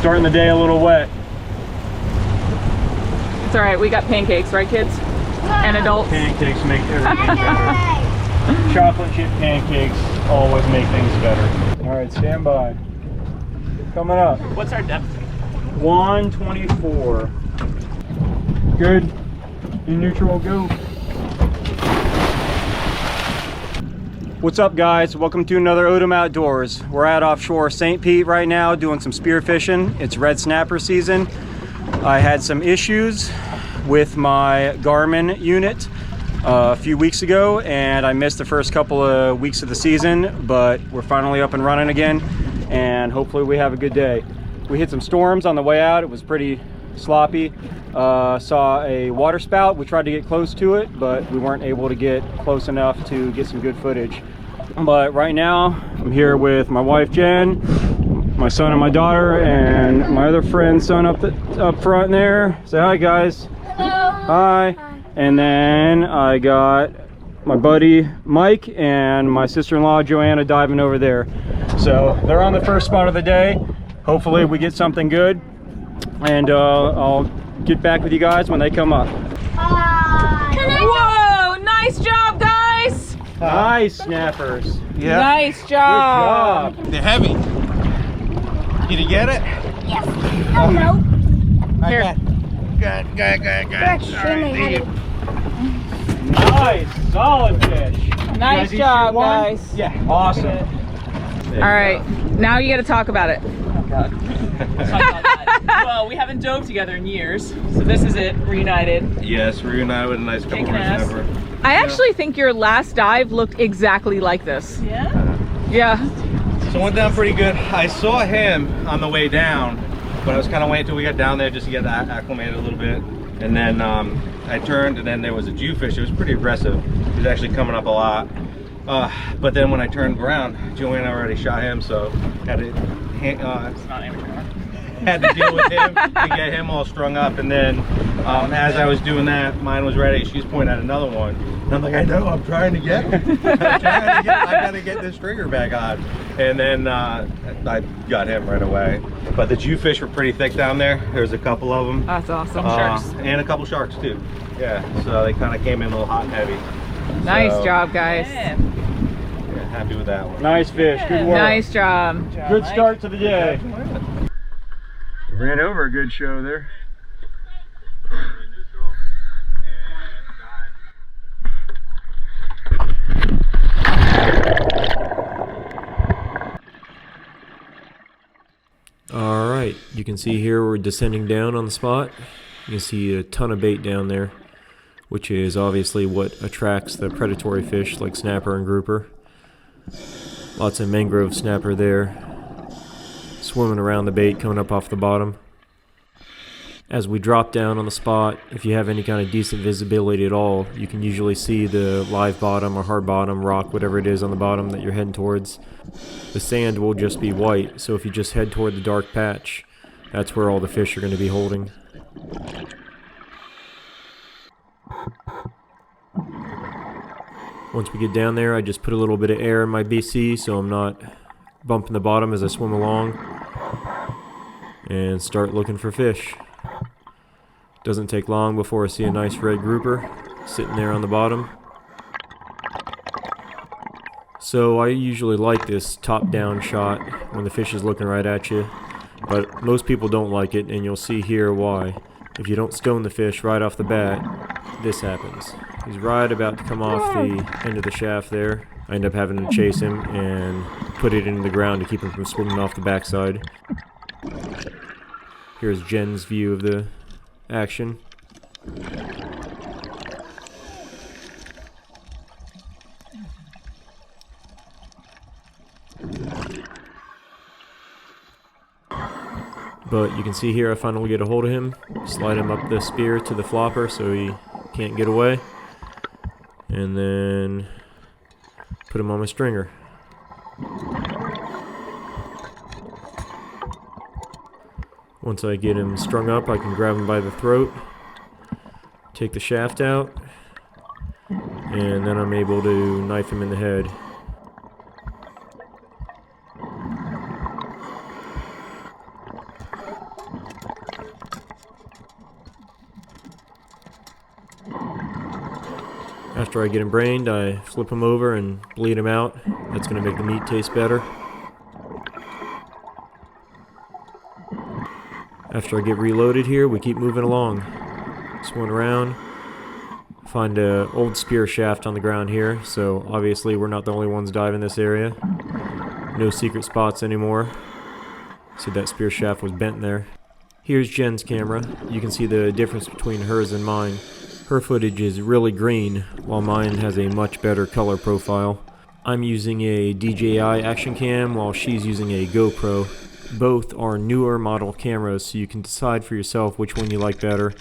Starting the day a little wet. It's all right. We got pancakes, right, kids? And adults. Pancakes make everything better. Chocolate chip pancakes always make things better. All right, stand by. Coming up. What's our depth? 124. Good. In neutral, go. What's up, guys? Welcome to another Odom Outdoors. We're at offshore St. Pete right now doing some spear fishing. It's red snapper season. I had some issues with my Garmin unit a few weeks ago, and I missed the first couple of weeks of the season, but we're finally up and running again, and hopefully we have a good day. We hit some storms on the way out. It was pretty sloppy. Saw a waterspout. We tried to get close to it, but we weren't able to get close enough to get some good footage. But right now I'm here with my wife Jen, my son and my daughter, and my other friend's son up front there. Say hi, guys. Hello. Hi. And then I got my buddy Mike and my sister-in-law Joanna diving over there. So they're on the first spot of the day. Hopefully we get something good, and I'll get back with you guys when they come up. Whoa! Nice job, guys! Nice snappers. Yeah. Nice job. Good job. They're heavy. Did you get it? Yes. Oh, no. Here. Good. They're extremely heavy. Nice, solid fish. Nice You guys each job, shoot one? guys. Yeah, awesome. All right, now you got to talk about it. Let's talk about that. Well, we haven't dove together in years, so this is it, reunited. Yes, reunited with a nice couple Kicking ass. ever. I actually think your last dive looked exactly like this. Yeah? Yeah. So it went down pretty good. I saw him on the way down, but I was kind of waiting until we got down there just to get acclimated a little bit. And then I turned, and then there was a Jewfish. It was pretty aggressive. He was actually coming up a lot. But then when I turned around, Joanna already shot him, so had to It's not amateur. had to deal with him to get him all strung up. And then as I was doing that, mine was ready. She's pointing at another one, and I'm like, I know, I'm trying to get him. I gotta get this trigger back on. And then I got him right away. But the Jewfish were pretty thick down there. There's a couple of them. That's awesome. And a couple sharks too. Yeah, so they kind of came in a little hot and heavy. Nice So, job, guys. Yeah. Yeah, happy with that one. Nice fish, good work. Nice job. Good start to the day. Ran over a good show there. All right, you can see here we're descending down on the spot. You can see a ton of bait down there, which is obviously what attracts the predatory fish like snapper and grouper. Lots of mangrove snapper there, swimming around the bait coming up off the bottom. As we drop down on the spot, if you have any kind of decent visibility at all, you can usually see the live bottom or hard bottom, rock, whatever it is on the bottom that you're heading towards. The sand will just be white, so if you just head toward the dark patch, that's where all the fish are going to be holding. Once we get down there, I just put a little bit of air in my BC so I'm not bumping the bottom as I swim along, and start looking for fish. Doesn't take long before I see a nice red grouper sitting there on the bottom. So I usually like this top-down shot when the fish is looking right at you, but most people don't like it, and you'll see here why. If you don't stone the fish right off the bat, this happens. He's right about to come off the end of the shaft there. I end up having to chase him and put it into the ground to keep him from swimming off the backside. Here's Jen's view of the action. But you can see here I finally get a hold of him, slide him up the spear to the flopper so he can't get away, and then put him on my stringer. Once I get him strung up, I can grab him by the throat, take the shaft out, and then I'm able to knife him in the head. After I get him brained, I flip him over and bleed him out. That's going to make the meat taste better. After I get reloaded here, we keep moving along. Swing around. Find an old spear shaft on the ground here, so obviously we're not the only ones diving this area. No secret spots anymore. See, that spear shaft was bent there. Here's Jen's camera. You can see the difference between hers and mine. Her footage is really green, while mine has a much better color profile. I'm using a DJI action cam while she's using a GoPro. Both are newer model cameras, so you can decide for yourself which one you like better.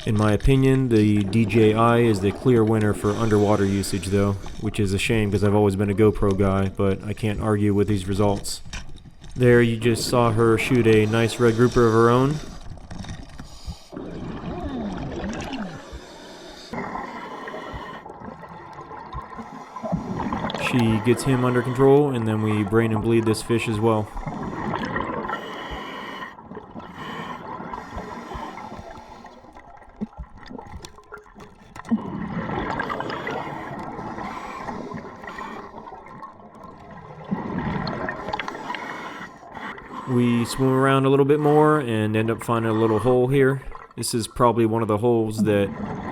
In my opinion, the DJI is the clear winner for underwater usage though, which is a shame because I've always been a GoPro guy, but I can't argue with these results. There you just saw her shoot a nice red grouper of her own. She gets him under control, and then we brain and bleed this fish as well. We swim around a little bit more and end up finding a little hole here. This is probably one of the holes that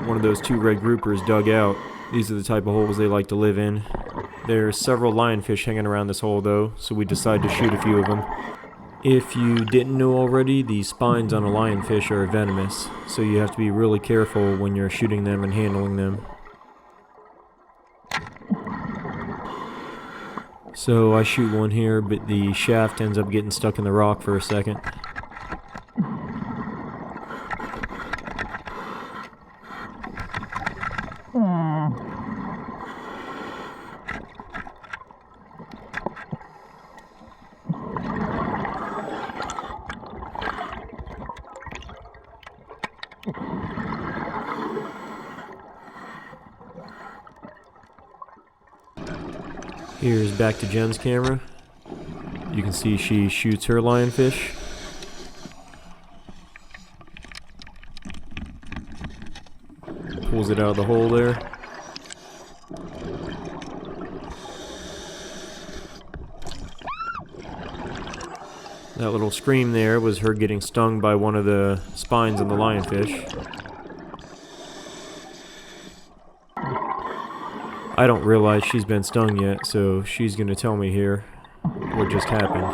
one of those two red groupers dug out. These are the type of holes they like to live in. There's several lionfish hanging around this hole though, so we decide to shoot a few of them. If you didn't know already, the spines on a lionfish are venomous, so you have to be really careful when you're shooting them and handling them. So I shoot one here, but the shaft ends up getting stuck in the rock for a second. Here's back to Jen's camera. You can see she shoots her lionfish. Pulls it out of the hole there. That little scream there was her getting stung by one of the spines on the lionfish. I don't realize she's been stung yet, so she's gonna tell me here what just happened.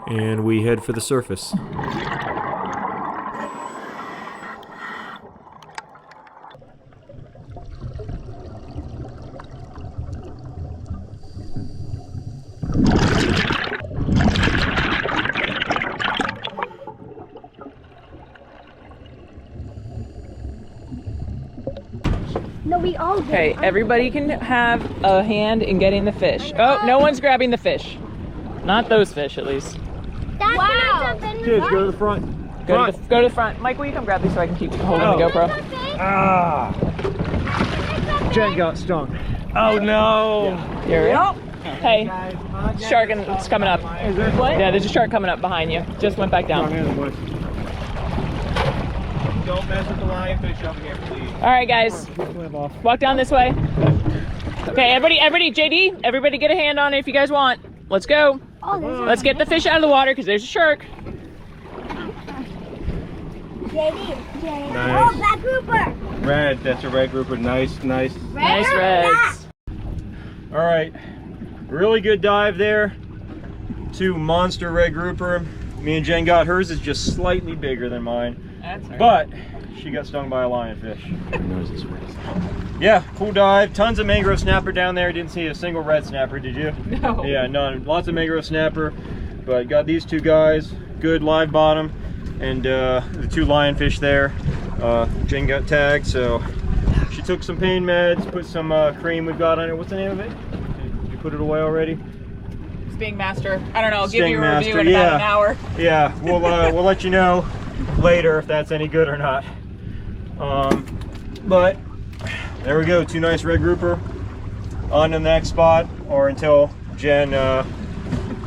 And we head for the surface. No, we all did. Okay, everybody can have a hand in getting the fish. Oh, no one's grabbing the fish. Not those fish, at least. Wow. Kids, go to the front. Go to the front. Mike, will you come grab these so I can keep holding the GoPro? Ah! Jen got stung. Oh no! Here we go. Hey, shark it's coming up. Is there what? Yeah, there's a shark coming up behind you. Just went back down. Don't mess with the lionfish up here, please. All right, guys. Walk down this way. Okay, everybody, JD, everybody get a hand on it if you guys want. Let's go. Let's get the fish out of the water because there's a shark. JD. Nice. Oh, black grouper. Red, that's a red grouper. Nice. Nice reds. All right, really good dive there. Two monster red grouper. Me and Jen got hers. Is just slightly bigger than mine. That's right. But she got stung by a lionfish. Yeah, cool dive. Tons of mangrove snapper down there. Didn't see a single red snapper, did you? No. Yeah, none. Lots of mangrove snapper. But got these two guys. Good live bottom. And the two lionfish there. Jen got tagged, so she took some pain meds, put some cream we've got on it. What's the name of it? Did you put it away already? Sting Master. I don't know. I'll give you a Sting review Master, in about an hour. Yeah, we'll let you know later if that's any good or not. But there we go, two nice red grouper. On to the next spot, or until Jen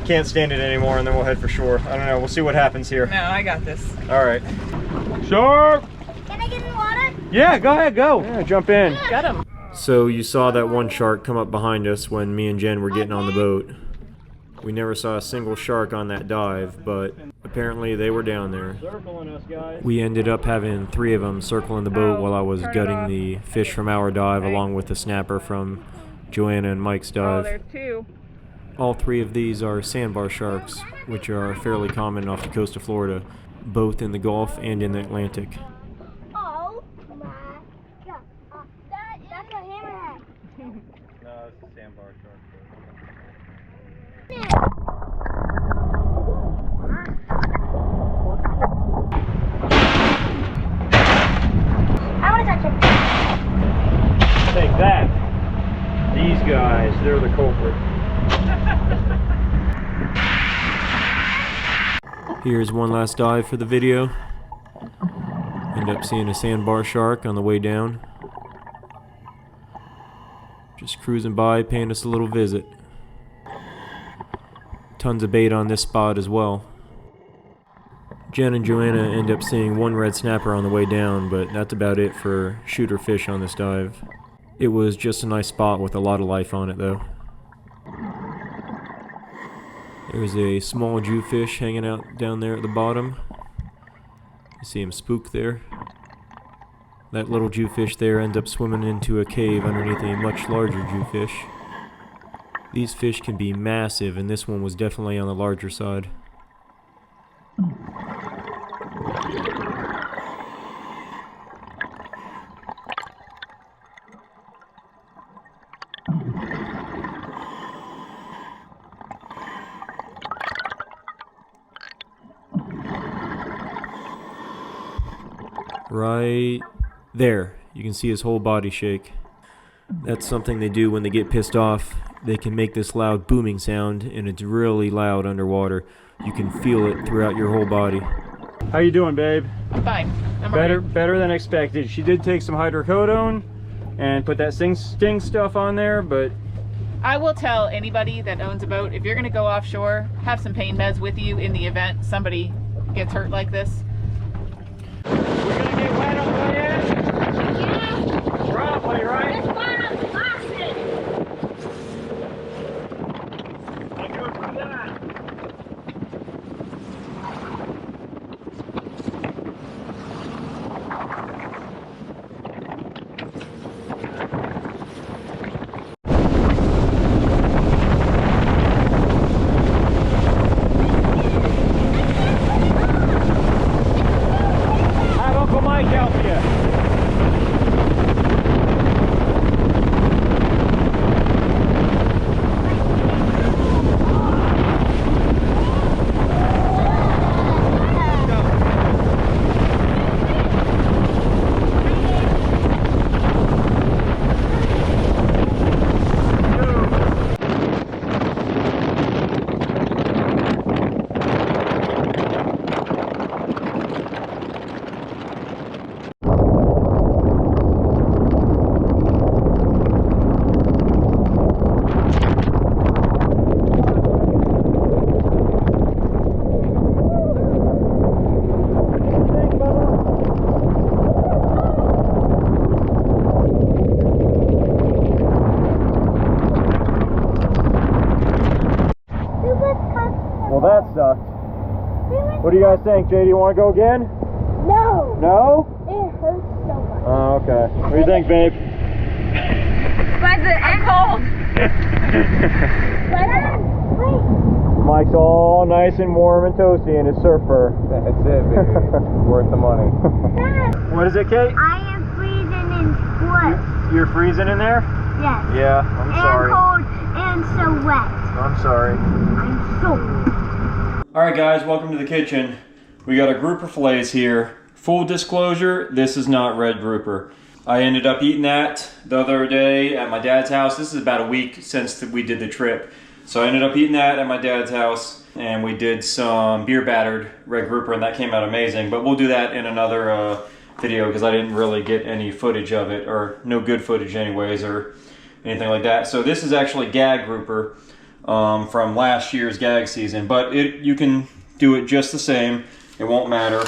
can't stand it anymore, and then we'll head for shore. I don't know, we'll see what happens here. No, I got this. All right. Shark! Can I get in the water? Yeah, go ahead, go. Yeah, jump in. Got him. So you saw that one shark come up behind us when me and Jen were getting on the boat. We never saw a single shark on that dive, but apparently they were down there. Circling us, guys. We ended up having 3 of them circling the boat while I was gutting the fish from our dive along with the snapper from Joanna and Mike's Oh, dive. there's 2. All 3 of these are sandbar sharks, which are fairly common off the coast of Florida, both in the Gulf and in the Atlantic. Oh my god. That's a hammerhead. No, it's a sandbar shark. I want to touch it. Take that. These guys, they're the culprit. Here's one last dive for the video. End up seeing a sandbar shark on the way down. Just cruising by, paying us a little visit. Tons of bait on this spot as well. Jen and Joanna end up seeing 1 red snapper on the way down, but that's about it for shooter fish on this dive. It was just a nice spot with a lot of life on it though. There's a small jewfish hanging out down there at the bottom. You see him spook there. That little jewfish there ends up swimming into a cave underneath a much larger jewfish. These fish can be massive, and this one was definitely on the larger side. Right there, you can see his whole body shake. That's something they do when they get pissed off. They can make this loud booming sound, and it's really loud underwater. You can feel it throughout your whole body. How you doing, babe? Fine. I'm Better than expected. She did take some hydrocodone and put that sting stuff on there, but I will tell anybody that owns a boat, if you're going to go offshore, have some pain meds with you in the event somebody gets hurt like this. we're gonna get wet on the way in. Probably, right? It's fun on plastic. I go from that. Have Uncle Mike help you. Well, that sucked. What do you guys think, JD? You want to go again? No. No? It hurts so much. Oh, okay. What do you think, babe? By the end. Cold. Wait. Mike's all nice and warm and toasty in his surf fur. That's it, baby. Worth the money. What is it, Kate? I am freezing in split. You're freezing in there? Yes. Yeah, I'm sorry. And cold and so wet. I'm sorry. I'm so. Alright guys, welcome to the kitchen. We got a grouper fillets here. Full disclosure, this is not red grouper. I ended up eating that the other day at my dad's house. This is about a week since we did the trip. So I ended up eating that at my dad's house, and we did some beer battered red grouper, and that came out amazing. But we'll do that in another video because I didn't really get any footage of it, or no good footage anyways, or anything like that. So this is actually gag grouper from last year's gag season, but you can do it just the same. It won't matter.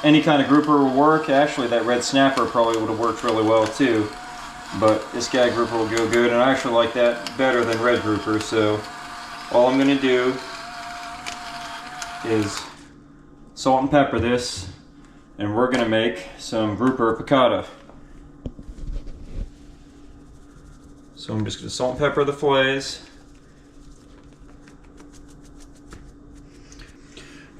Any kind of grouper will work. Actually, that red snapper probably would have worked really well too. But this guy grouper will go good, and I actually like that better than red grouper. So all I'm going to do is salt and pepper this, and we're going to make some grouper piccata. So I'm just going to salt and pepper the fillets.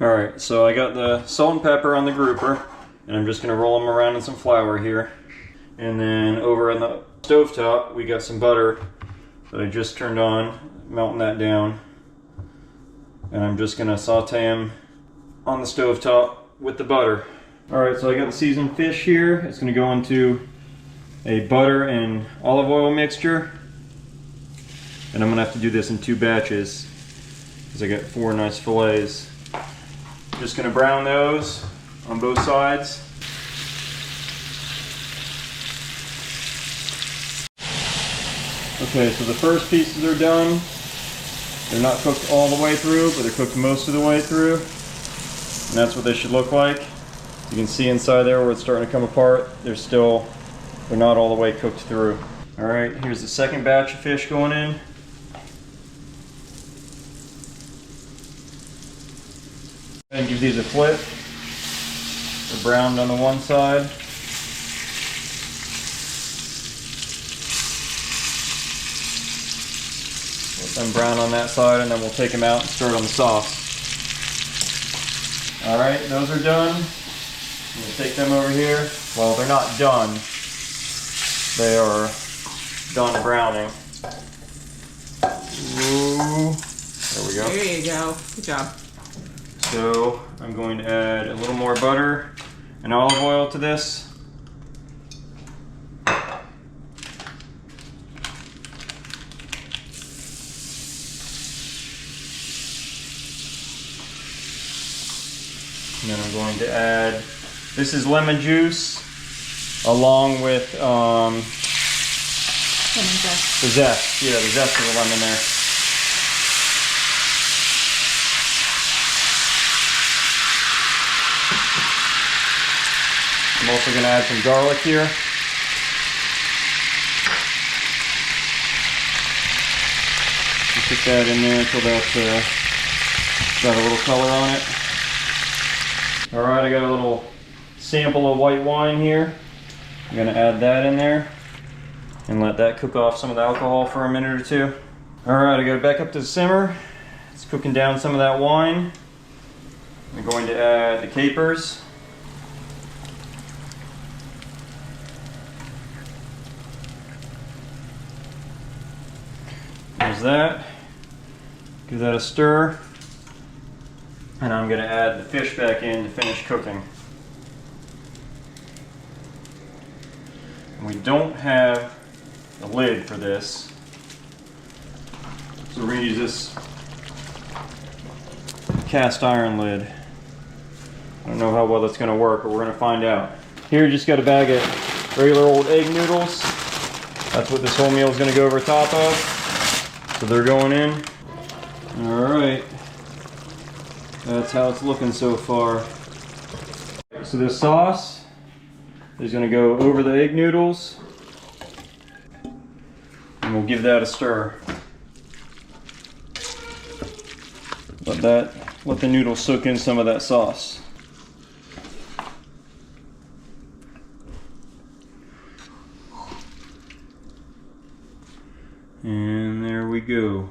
Alright, so I got the salt and pepper on the grouper, and I'm just going to roll them around in some flour here. And then over on the stovetop, we got some butter that I just turned on, melting that down. And I'm just going to saute them on the stovetop with the butter. Alright, so I got the seasoned fish here. It's going to go into a butter and olive oil mixture. And I'm going to have to do this in 2 batches because I got 4 nice fillets. Just going to brown those on both sides. Okay, so the first pieces are done. They're not cooked all the way through, but they're cooked most of the way through. And that's what they should look like. You can see inside there where it's starting to come apart. They're not all the way cooked through. Alright, here's the second batch of fish going in. And give these a flip. They're browned on the one side. Let them brown on that side, and then we'll take them out and stir it on the sauce. Alright, those are done. I'm going to take them over here. Well, they're not done. They are done browning. Ooh. There we go. There you go. Good job. So I'm going to add a little more butter and olive oil to this. And then I'm going to add, this is lemon juice along with Lemon zest. the zest. Yeah, the zest of the lemon there. I'm also going to add some garlic here. Just put that in there until that's got a little color on it. Alright, I got a little sample of white wine here. I'm going to add that in there and let that cook off some of the alcohol for a minute or two. Alright, I got it back up to the simmer. It's cooking down some of that wine. I'm going to add the capers. There's that. Give that a stir. And I'm going to add the fish back in to finish cooking. And we don't have a lid for this. So we're going to use this cast iron lid. I don't know how well that's going to work, but we're going to find out. Here, just got a bag of regular old egg noodles. That's what this whole meal is going to go over top of. So they're going in. Alright. That's how it's looking so far. So this sauce is going to go over the egg noodles. And we'll give that a stir. Let the noodles soak in some of that sauce. And there we go.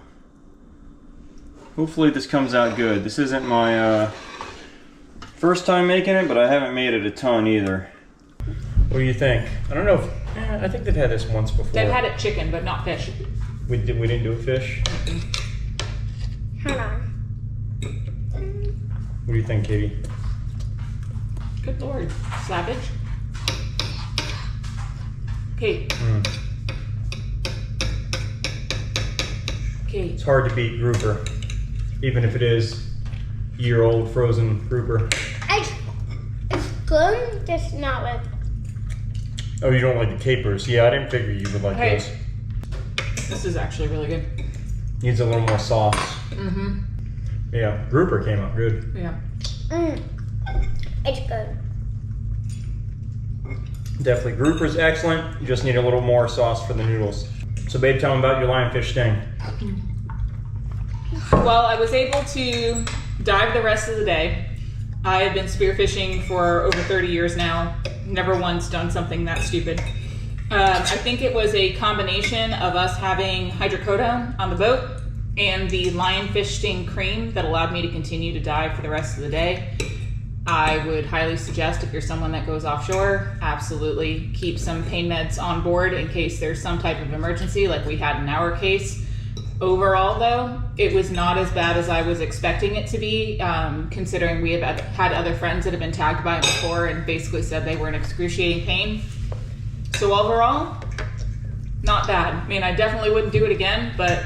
Hopefully this comes out good. This isn't my first time making it, but I haven't made it a ton either. What do you think? I don't know if, I think they've had this once before. They've had it chicken, but not fish. We didn't do a fish? Hold on. What do you think, Katie? Good lord. Savage. Okay. Okay. It's hard to beat grouper, even if it is year-old frozen grouper. It's good, just not with. Oh, you don't like the capers? Yeah, I didn't figure you would like Hey. those. This is actually really good. Needs a little more sauce. Mm-hmm. Yeah, grouper came out good. Yeah. It's good. Definitely. Grouper's excellent. You just need a little more sauce for the noodles. So babe, tell them about your lionfish sting. Well, I was able to dive the rest of the day. I have been spearfishing for over 30 years now. Never once done something that stupid. I think it was a combination of us having hydrocodone on the boat and the lionfish sting cream that allowed me to continue to dive for the rest of the day. I would highly suggest, if you're someone that goes offshore, absolutely keep some pain meds on board in case there's some type of emergency like we had in our case. Overall though, it was not as bad as I was expecting it to be, considering we have had other friends that have been tagged by it before and basically said they were in excruciating pain. So overall, not bad. I mean, I definitely wouldn't do it again, but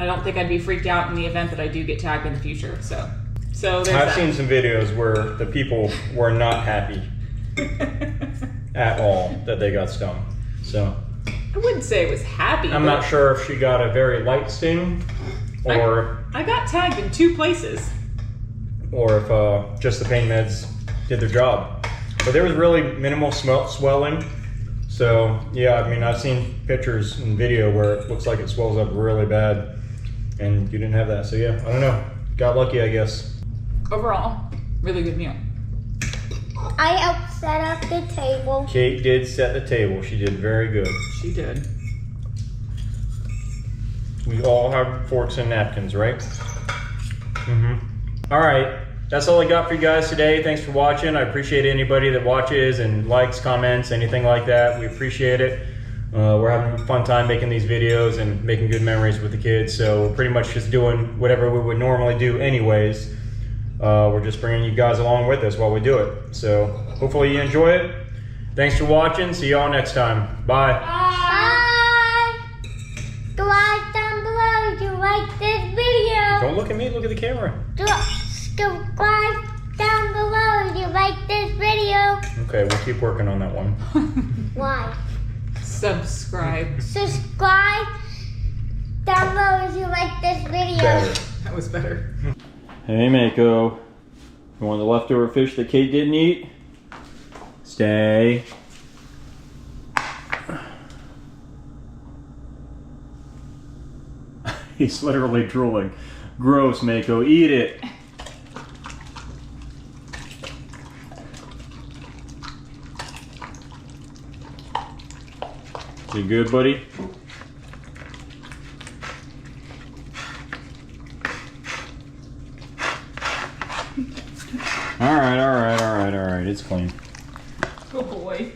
I don't think I'd be freaked out in the event that I do get tagged in the future, so there's that. I've seen some videos where the people were not happy at all that they got stung. So I wouldn't say it was happy. I'm not sure if she got a very light sting or I got tagged in 2 places. Or if just the pain meds did their job. But there was really minimal swelling. So yeah, I mean, I've seen pictures and video where it looks like it swells up really bad and you didn't have that. So yeah, I don't know. Got lucky, I guess. Overall, really good meal. I helped set up the table. Kate did set the table. She did very good. She did. We all have forks and napkins, right? All right, that's all I got for you guys today. Thanks for watching. I appreciate anybody that watches and likes, comments, anything like that. We appreciate it. We're having a fun time making these videos and making good memories with the kids. So we're pretty much just doing whatever we would normally do anyways. We're just bringing you guys along with us while we do it. So hopefully you enjoy it. Thanks for watching. See y'all next time. Bye. Bye. Subscribe down below if you like this video. Don't look at me, look at the camera. Subscribe down below if you like this video. Okay, we'll keep working on that one. Why? Subscribe. Subscribe down below if you like this video. Better. That was better. Hey Mako, you want the leftover fish that Kate didn't eat? Stay. He's literally drooling. Gross, Mako, eat it. You good, buddy? All right, it's clean. Good boy.